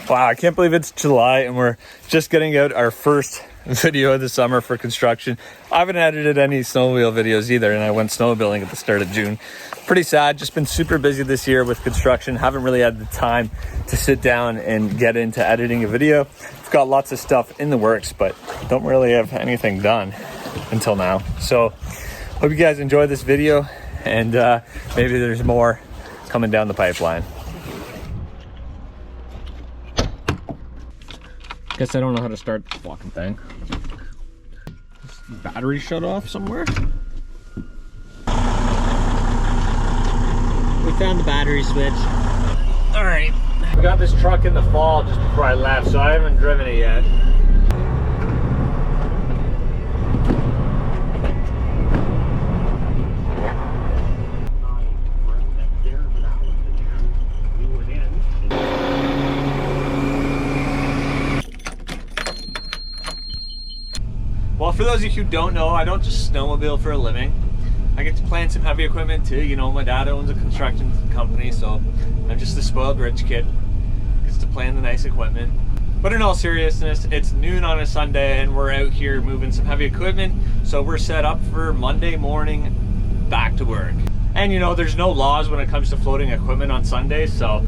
Wow, I can't believe it's July and we're just getting out our first video of the summer for construction. I haven't edited any snowmobile videos either, and I went snowmobiling at the start of June. Pretty sad, just been super busy this year with construction. Haven't really had the time to sit down and get into editing a video. I've got lots of stuff in the works, but don't really have anything done until now. So hope you guys enjoy this video, and maybe there's more coming down the pipeline. Guess I don't know how to start the fucking thing. Is the battery shut off somewhere? We found the battery switch. All right. I got this truck in the fall just before I left, so I haven't driven it yet. Well, for those of you who don't know, I don't just snowmobile for a living. I get to plan some heavy equipment too. You know, my dad owns a construction company, so I'm just a spoiled rich kid. Gets to plan the nice equipment. But in all seriousness, it's noon on a Sunday and we're out here moving some heavy equipment. So we're set up for Monday morning, back to work. And you know, there's no laws when it comes to floating equipment on Sundays, so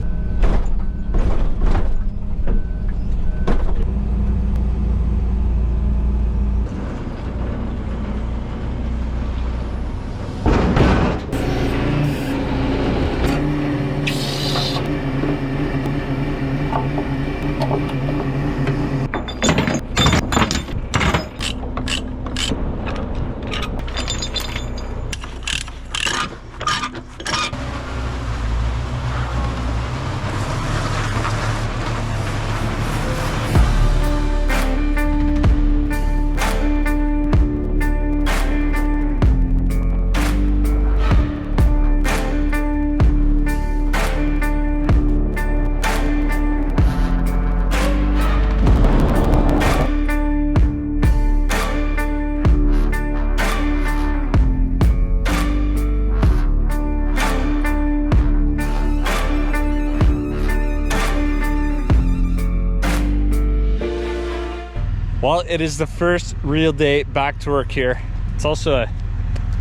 well, it is the first real day back to work here. It's also a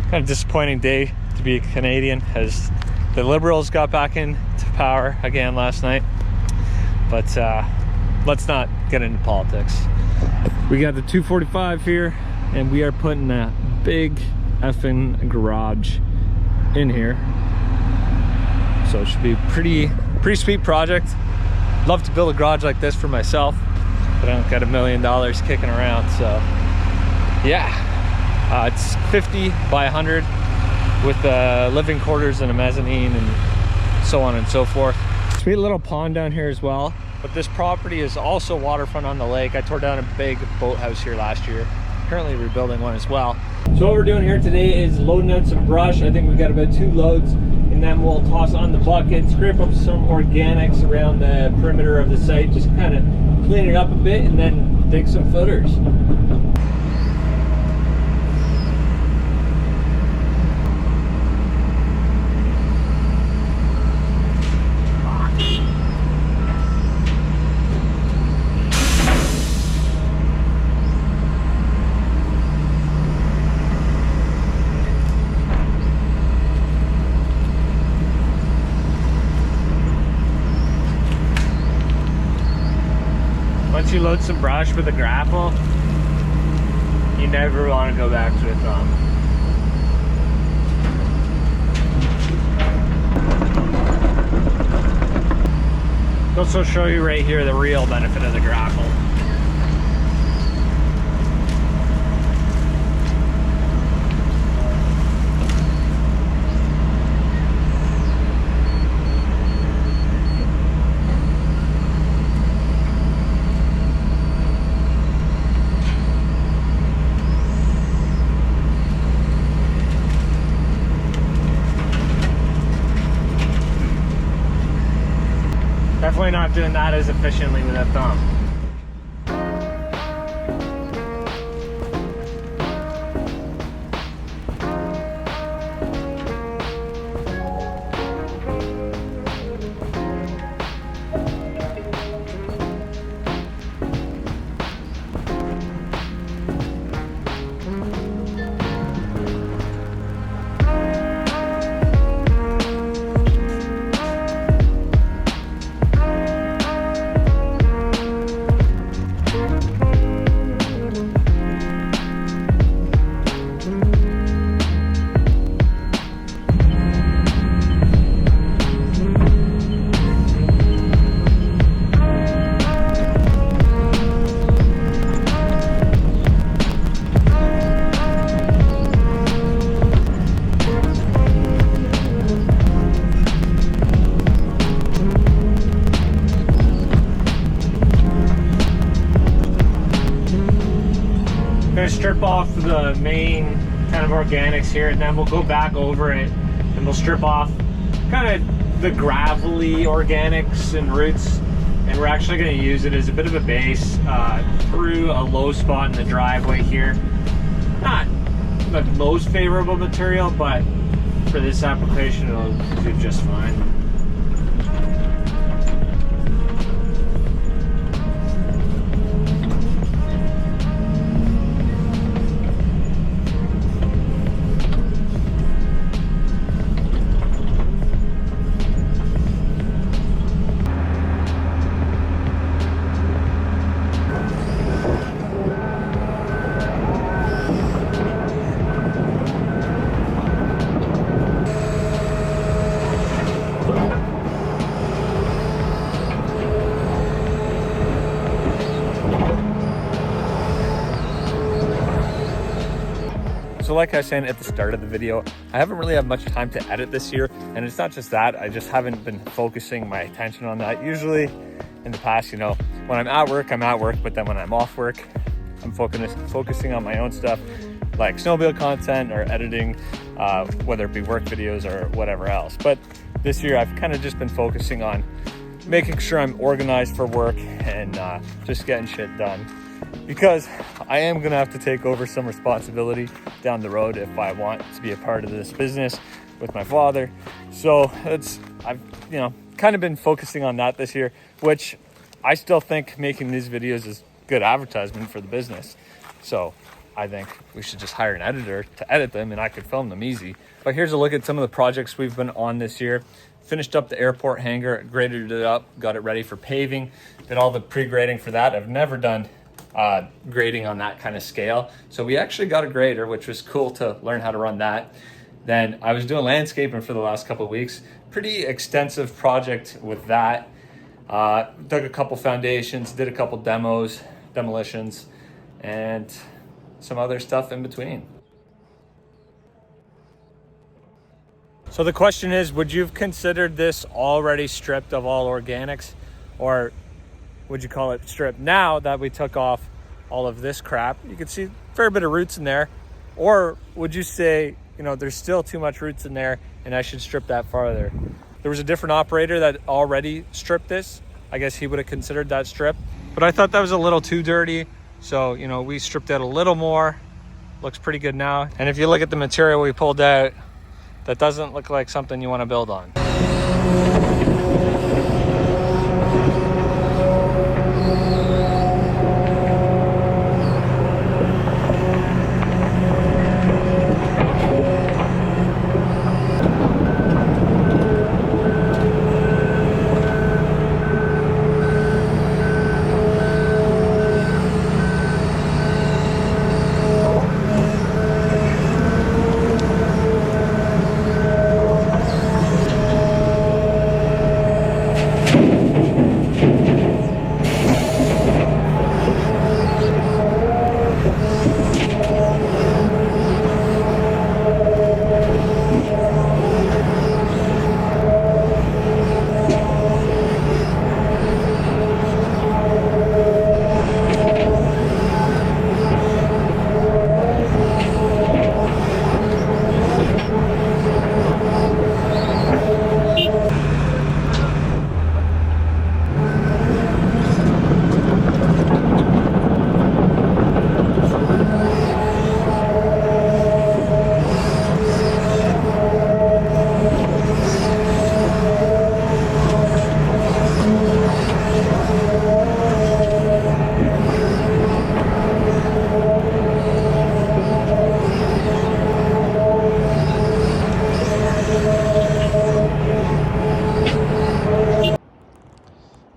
kind of disappointing day to be a Canadian, as the Liberals got back into power again last night. But let's not get into politics. We got the 245 here, and we are putting a big effing garage in here. So it should be a pretty sweet project. Love to build a garage like this for myself, but I don't got $1 million kicking around, so yeah. It's 50 by 100 with living quarters and a mezzanine and so on and so forth. Sweet little pond down here as well, but this property is also waterfront on the lake. I tore down a big boathouse here last year, currently rebuilding one as well. So what we're doing here today is loading out some brush. I think we've got about 2 loads, and then we'll toss on the bucket, scrape up some organics around the perimeter of the site, just kind of clean it up a bit, and then dig some footers. Once you load some brush with a grapple, you never want to go back to a thumb. I'll also show you right here the real benefit of the grapple. Definitely not doing that as efficiently with a thumb. gonna strip off the main kind of organics here, and then we'll go back over it and we'll strip off kind of the gravelly organics and roots, and we're actually going to use it as a bit of a base through a low spot in the driveway here. Not the most favorable material, but for this application it'll do just fine. So like I was saying at the start of the video, I haven't really had much time to edit this year, and it's not just that, I just haven't been focusing my attention on that. Usually in the past, you know, when I'm at work, but then when I'm off work, I'm focusing on my own stuff, like snowmobile content or editing, whether it be work videos or whatever else. But this year I've kind of just been focusing on making sure I'm organized for work and just getting shit done, because I am gonna have to take over some responsibility down the road if I want to be a part of this business with my father. So I've kind of been focusing on that this year, which I still think making these videos is good advertisement for the business. So I think we should just hire an editor to edit them and I could film them easy. But here's a look at some of the projects we've been on this year. Finished up the airport hangar, graded it up, got it ready for paving, did all the pre-grading for that. I've never done grading on that kind of scale, so we actually got a grader, which was cool to learn how to run that. Then I was doing landscaping for the last couple of weeks, pretty extensive project with that. Dug a couple foundations, did a couple demolitions, and some other stuff in between. So the question is, would you have considered this already stripped of all organics, or would you call it stripped now that we took off all of this crap? You can see a fair bit of roots in there. Or would you say, you know, there's still too much roots in there and I should strip that farther? There was a different operator that already stripped this. I guess he would have considered that strip, but I thought that was a little too dirty. So, you know, we stripped out a little more. Looks pretty good now. And if you look at the material we pulled out, that doesn't look like something you want to build on.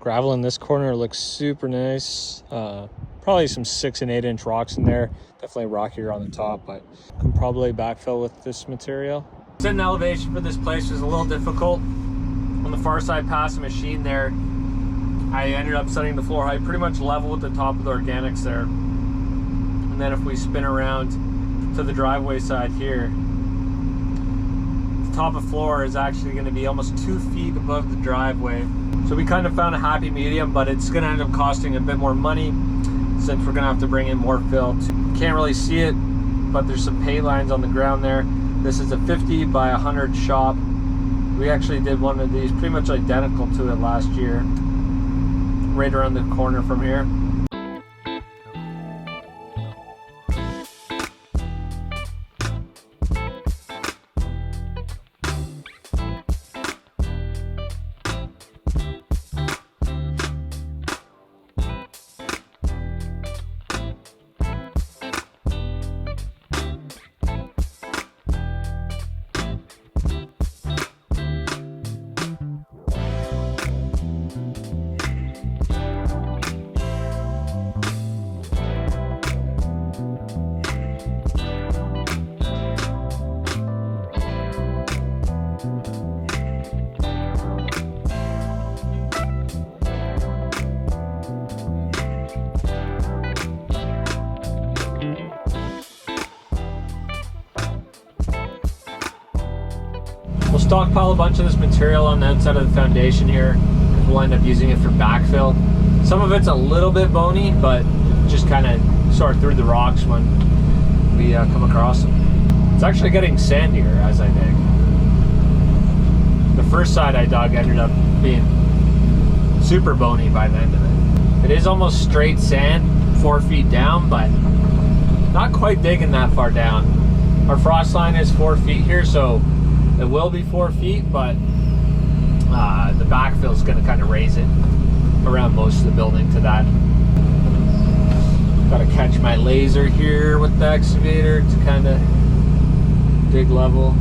Gravel in this corner looks super nice. Probably some 6 and 8 inch rocks in there. Definitely rockier on the top, but can probably backfill with this material. Setting elevation for this place was a little difficult. On the far side past the machine there, I ended up setting the floor height pretty much level with the top of the organics there. And then if we spin around to the driveway side here, the top of floor is actually going to be almost 2 feet above the driveway. So we kind of found a happy medium, but it's going to end up costing a bit more money. since we're gonna have to bring in more fill. Can't really see it, but there's some paint lines on the ground there. This is a 50 by 100 shop. We actually did one of these pretty much identical to it last year, right around the corner from here. We'll stockpile a bunch of this material on the outside of the foundation here. We'll end up using it for backfill. Some of it's a little bit bony, but just kind of sort through the rocks when we come across them. It's actually getting sandier as I dig. The first side I dug ended up being super bony by the end of it. It is almost straight sand, 4 feet down, but not quite digging that far down. Our frost line is 4 feet here, so it will be 4 feet, but the backfill is going to kind of raise it around most of the building to that. Got to catch my laser here with the excavator to kind of dig level.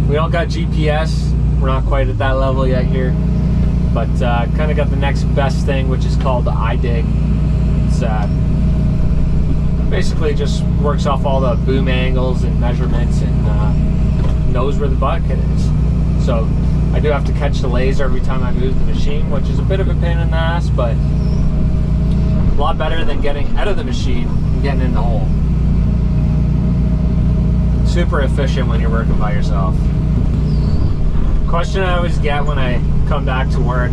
We don't got GPS. We're not quite at that level yet here, but kind of got the next best thing, which is called the iDig. It's basically just works off all the boom angles and measurements and knows where the bucket is. So I do have to catch the laser every time I move the machine, which is a bit of a pain in the ass, but a lot better than getting out of the machine and getting in the hole. Super efficient when you're working by yourself. Question I always get when I come back to work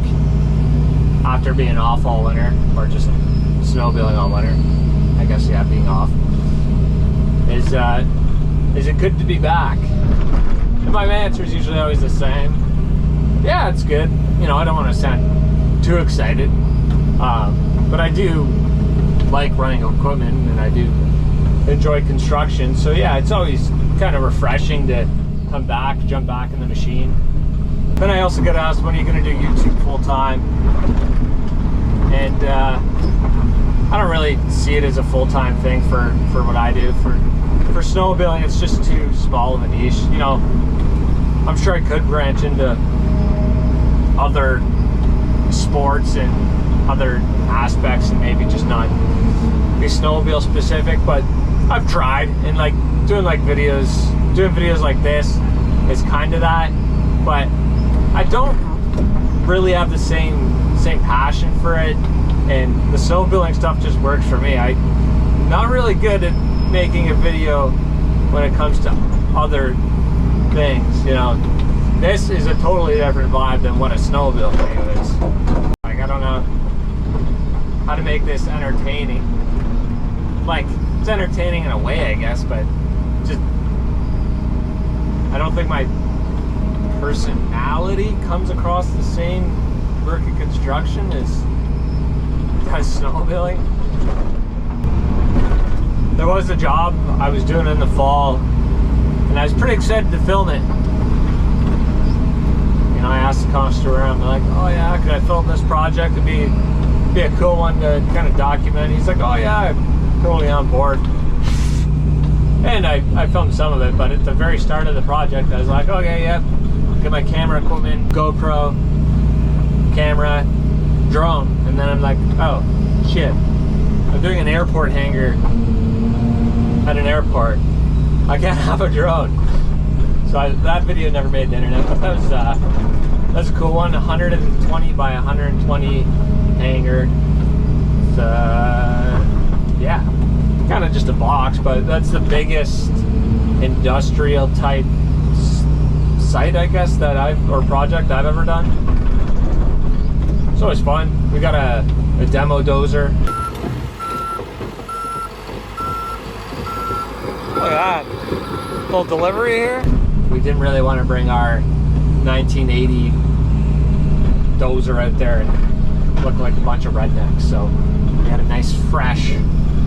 after being off all winter, or just snowmobiling all winter, I guess, yeah, being off, is it good to be back? And my answer is usually always the same. Yeah, it's good. You know, I don't want to sound too excited, but I do like running equipment and I do enjoy construction. So yeah, it's always kind of refreshing to come back, jump back in the machine. Then I also get asked, when are you going to do YouTube full time? And I don't really see it as a full-time thing for what I do. For snowmobiling, it's just too small of a niche. You know, I'm sure I could branch into other sports and other aspects and maybe just not be snowmobile specific, but I've tried, and like doing videos like this is kind of that, but I don't really have the same passion for it, and the snowmobiling stuff just works for me. I'm not really good at making a video when it comes to other things, you know. This is a totally different vibe than what a snowmobile video is. Like, I don't know how to make this entertaining. Like, it's entertaining in a way, I guess, but just, I don't think my personality comes across the same work in construction as snowmobiling. There was a job I was doing in the fall, and I was pretty excited to film it. You know, I asked the constructor around, they're like, oh yeah, could I film this project? It'd be a cool one to kind of document. He's like, oh yeah, I'm totally on board. And I filmed some of it, but at the very start of the project, I was like, okay, yep, get my camera equipment, GoPro, camera, drone, and then I'm like, oh shit, I'm doing an airport hangar at an airport. I can't have a drone. So that video never made the internet, but that was a cool one. 120 by 120 hangar. Yeah, kind of just a box, but that's the biggest industrial type site, I guess, that or project I've ever done. So always fun. We got a demo dozer. Look at that. Little delivery here. We didn't really want to bring our 1980 dozer out there and look like a bunch of rednecks, so we had a nice fresh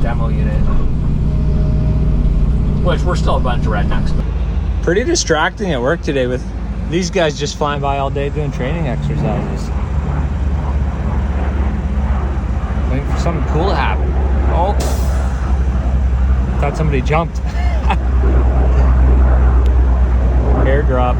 demo unit, which we're still a bunch of rednecks. Pretty distracting at work today with these guys just flying by all day doing training exercises. Waiting for something cool to happen. Oh, thought somebody jumped. Airdrop.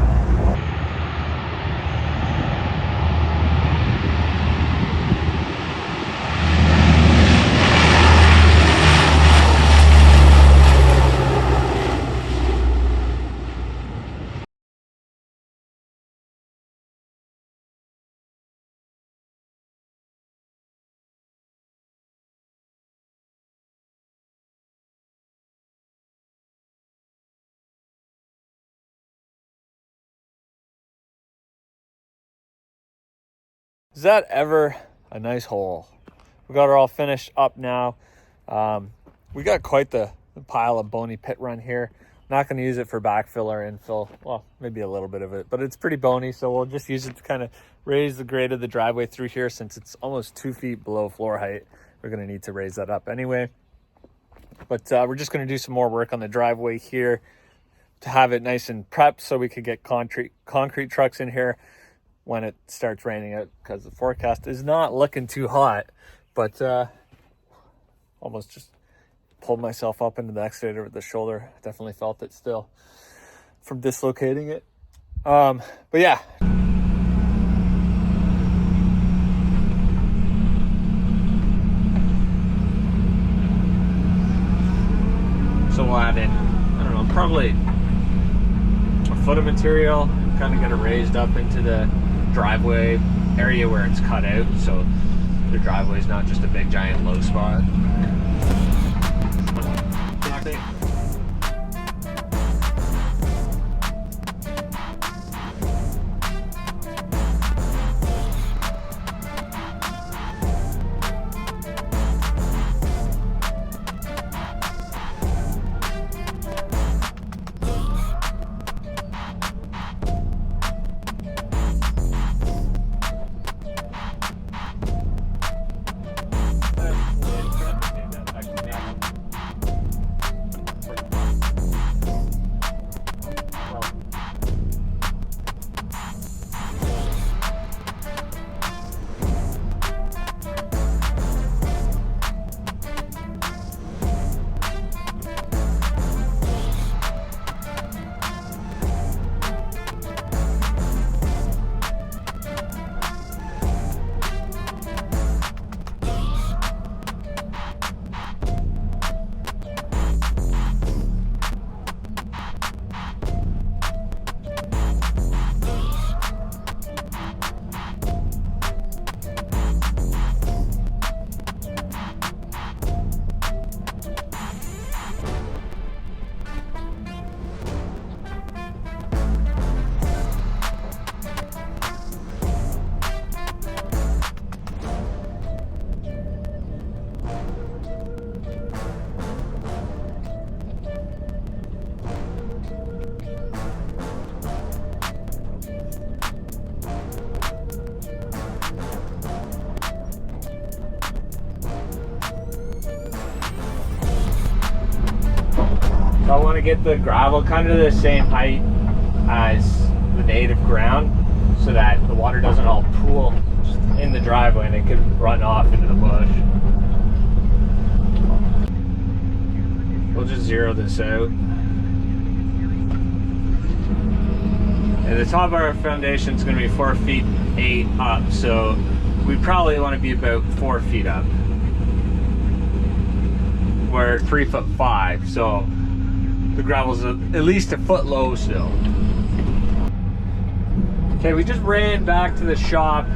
Is that ever a nice hole? We got her all finished up now. We got quite the pile of bony pit run here. Not going to use it for backfill or infill. Well, maybe a little bit of it, but it's pretty bony, so we'll just use it to kind of raise the grade of the driveway through here. Since it's almost 2 feet below floor height, we're going to need to raise that up anyway. But we're just going to do some more work on the driveway here to have it nice and prepped so we could get concrete trucks in here when it starts raining out, because the forecast is not looking too hot. But almost just pulled myself up into the excavator with the shoulder. Definitely felt it still from dislocating it. But yeah. So we'll add in, I don't know, probably a foot of material, kind of get it raised up into the driveway area where it's cut out, so the driveway is not just a big giant low spot. So I want to get the gravel kind of the same height as the native ground so that the water doesn't all pool just in the driveway and it can run off into the bush. We'll just zero this out. And the top of our foundation is going to be 4 feet 8 up, so we probably want to be about 4 feet up. We're 3'5", so the gravel's at least a foot low still. Okay, we just ran back to the shop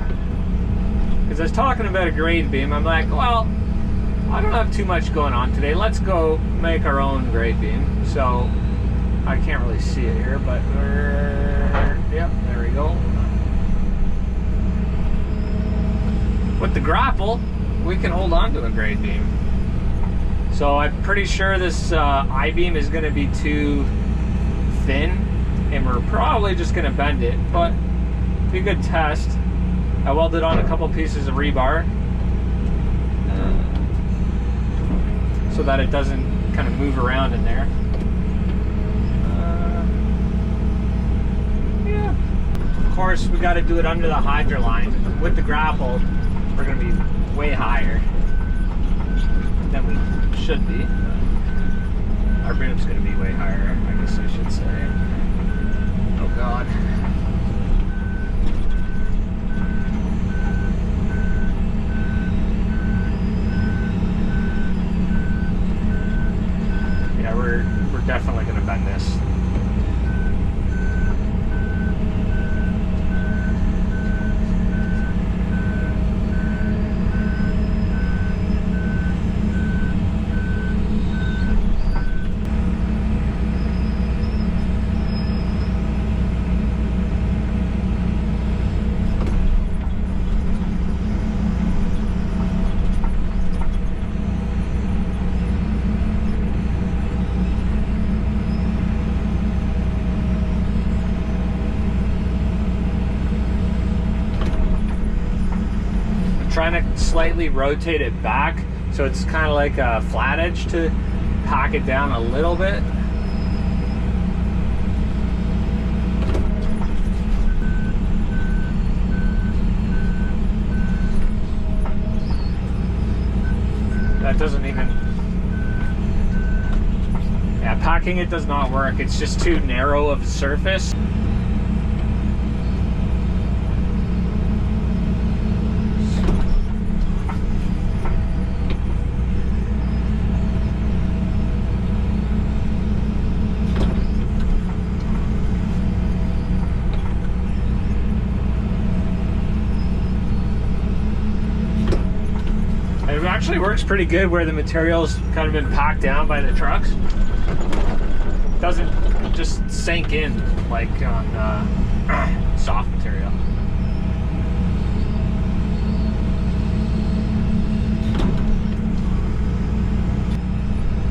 because I was talking about a grade beam. I'm like, well, I don't have too much going on today. Let's go make our own grade beam. So I can't really see it here, but yep, there we go. with the grapple, we can hold on to a grade beam. So I'm pretty sure this I-beam is going to be too thin, and we're probably just going to bend it, but be a good test. I welded on a couple pieces of rebar so that it doesn't kind of move around in there. Yeah. Of course, we got to do it under the hydro line. With the grapple, we're going to be way higher than we should be. Our boom's going to be way higher, I guess I should say. Oh God. Yeah, we're definitely going to bend this. Trying to slightly rotate it back so it's kind of like a flat edge to pack it down a little bit. That doesn't even, yeah, packing it does not work. It's just too narrow of a surface. It actually works pretty good where the material's kind of been packed down by the trucks. It doesn't just sink in like on soft material.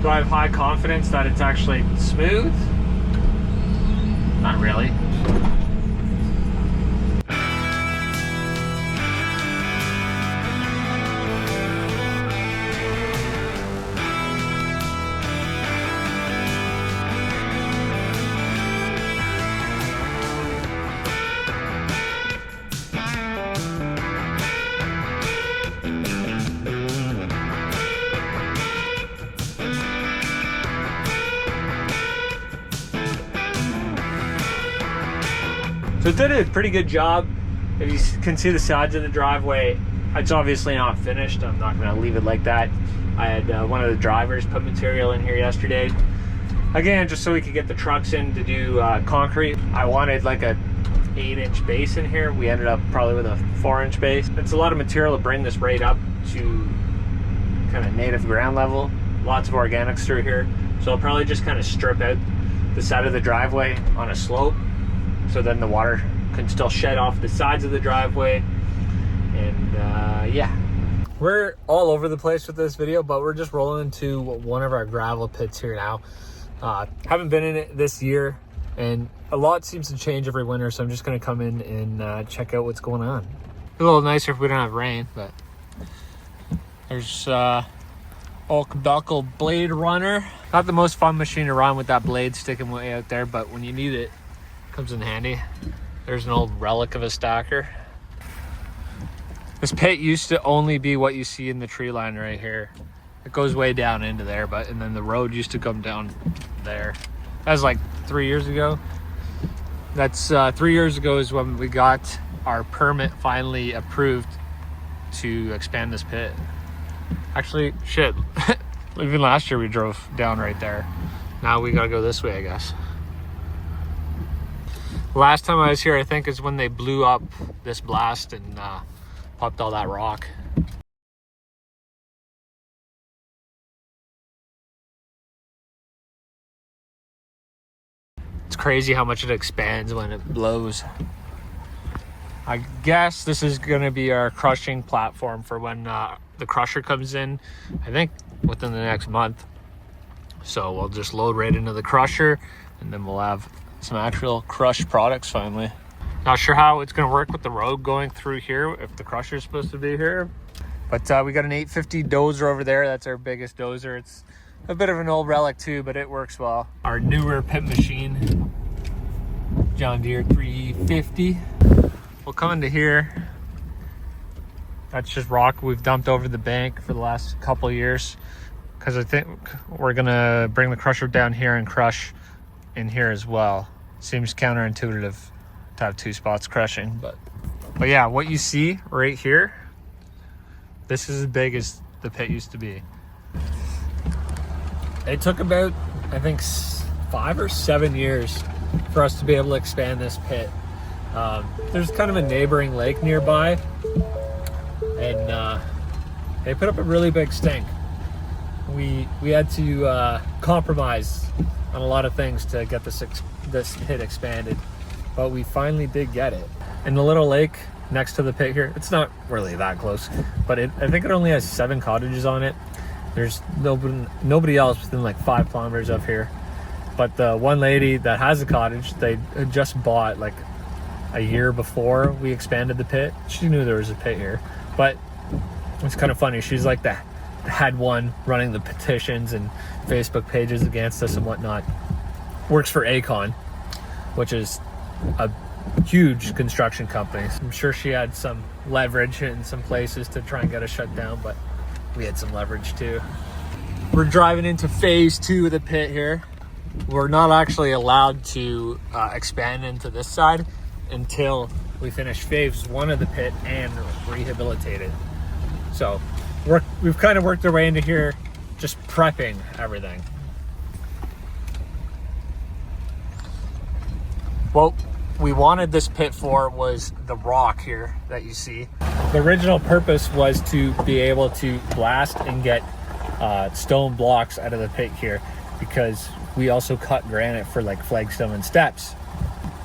Do I have high confidence that it's actually smooth? Not really. So it did a pretty good job. If you can see the sides of the driveway, it's obviously not finished. I'm not going to leave it like that. I had one of the drivers put material in here yesterday. Again, just so we could get the trucks in to do concrete. I wanted like a 8-inch base in here. We ended up probably with a 4-inch base. It's a lot of material to bring this right up to kind of native ground level. Lots of organics through here. So I'll probably just kind of strip out the side of the driveway on a slope, so then the water can still shed off the sides of the driveway. And yeah, we're all over the place with this video, but we're just rolling into one of our gravel pits here now. Haven't been in it this year, and a lot seems to change every winter, so I'm just going to come in and check out what's going on. A little nicer if we don't have rain, but there's Oak Buckle Blade Runner. Not the most fun machine to run with that blade sticking way out there, but when you need it, comes in handy. There's an old relic of a stacker. This pit used to only be what you see in the tree line right here. It goes way down into there, and then the road used to come down there. That was like 3 years ago. That's 3 years ago is when we got our permit finally approved to expand this pit. Actually, shit, even last year we drove down right there. Now we gotta go this way, I guess. Last time I was here, I think, is when they blew up this blast and popped all that rock. It's crazy how much it expands when it blows. I guess this is going to be our crushing platform for when the crusher comes in, I think within the next month. So we'll just load right into the crusher, and then we'll have some actual crushed products finally. Not sure how it's going to work with the road going through here, if the crusher is supposed to be here. But we got an 850 dozer over there. That's our biggest dozer. It's a bit of an old relic too, but it works well. Our newer pit machine, John Deere 350. We'll come into here. That's just rock we've dumped over the bank for the last couple of years, because I think we're gonna bring the crusher down here and crush in here as well. Seems counterintuitive to have two spots crushing, but yeah, what you see right here, this is as big as the pit used to be. It took about, I think, 5 or 7 years for us to be able to expand this pit. There's kind of a neighboring lake nearby, and they put up a really big stink. We had to compromise on a lot of things to get this pit expanded, but we finally did get it. And the little lake next to the pit here, it's not really that close, but I think it only has 7 cottages on it. There's nobody else within like 5 kilometers of here. But the one lady that has a cottage, they had just bought like a year before we expanded the pit. She knew there was a pit here, but it's kind of funny. She's like the head one running the petitions and Facebook pages against us and whatnot. Works for Acon, which is a huge construction company. I'm sure she had some leverage in some places to try and get us shut down, but we had some leverage too. We're driving into phase 2 of the pit here. We're not actually allowed to expand into this side until we finish phase 1 of the pit and rehabilitate it. So we've kind of worked our way into here, just prepping everything. What we wanted this pit for was the rock here that you see. The original purpose was to be able to blast and get stone blocks out of the pit here, because we also cut granite for like flagstone and steps.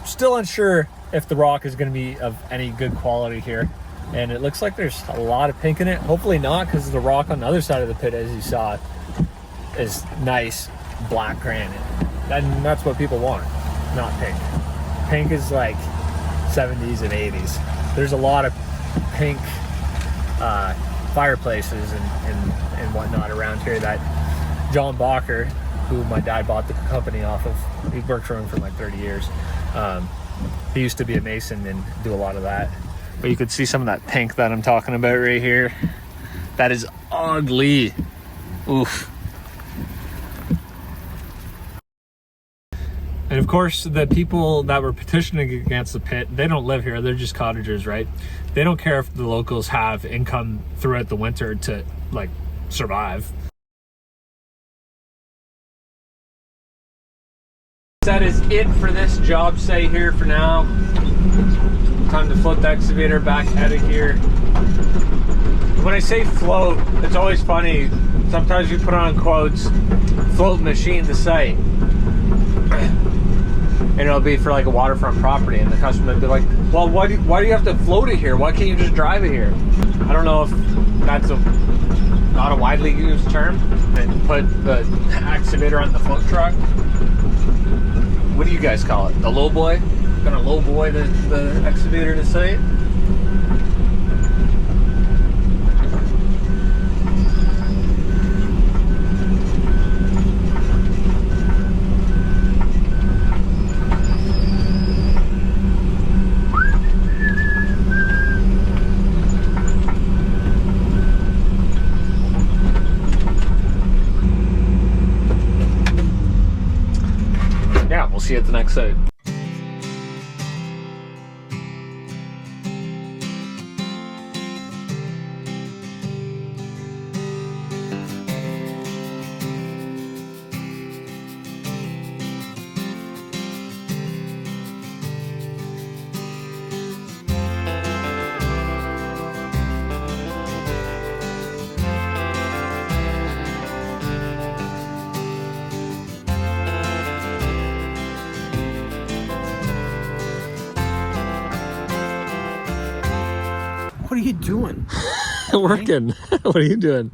Still unsure if the rock is going to be of any good quality here, and it looks like there's a lot of pink in it. Hopefully not, because the rock on the other side of the pit, as you saw, is nice black granite, and that's what people want, not pink. Pink is like 70s and 80s. There's a lot of pink fireplaces and whatnot around here that John Bacher, who my dad bought the company off of, he worked for him for like 30 years. He used to be a mason and do a lot of that. But you could see some of that pink that I'm talking about right here. That is ugly. Oof. And of course, the people that were petitioning against the pit, they don't live here. They're just cottagers, right? They don't care if the locals have income throughout the winter to like survive. That is it for this job site here for now. Time to float the excavator back out of here. When I say float, it's always funny. Sometimes you put on quotes, float machine the site. And it'll be for like a waterfront property, and the customer would be like, well, why do you have to float it here? Why can't you just drive it here? I don't know if that's not a widely used term. And put the excavator on the float truck. What do you guys call it? The low boy? Gonna low boy the excavator to site? Yeah, we'll see you at the next site. What are you doing? Working. What are you doing?